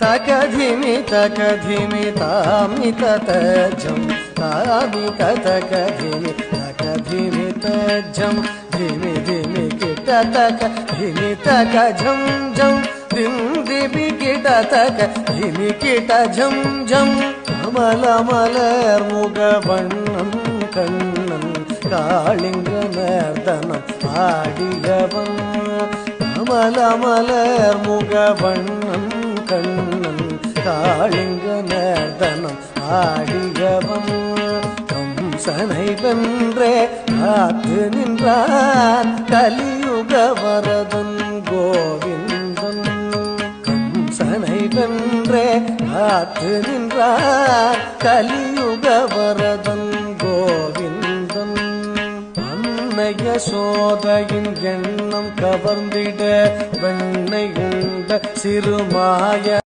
तकधिमि तकधिमि तामि ततजं तामि तकधिमि तकधिमि तजं धिमि धिमि kit तक धिमि तक झं झं धिं धिमि किट तक धिमि किट झं झं कमलमलर मुगवण्णं कण्णं काळिङ्गनर्दनं आडियवन् कमलमलर मुगवण्णं कण्णं काळिङ्गनर्दनं आडियवन् कंसனை வென்றே காத்து நின்றான் கலியுக வரதன் கோவிந்தன் கம்சனை வென்றே காத்து நின்றான் கலியுக வரதன் கோவிந்தன் அன்னைய சோதையின் எண்ணம் கவர்ந்திட வெண்ணை உண்ட சிறுமாய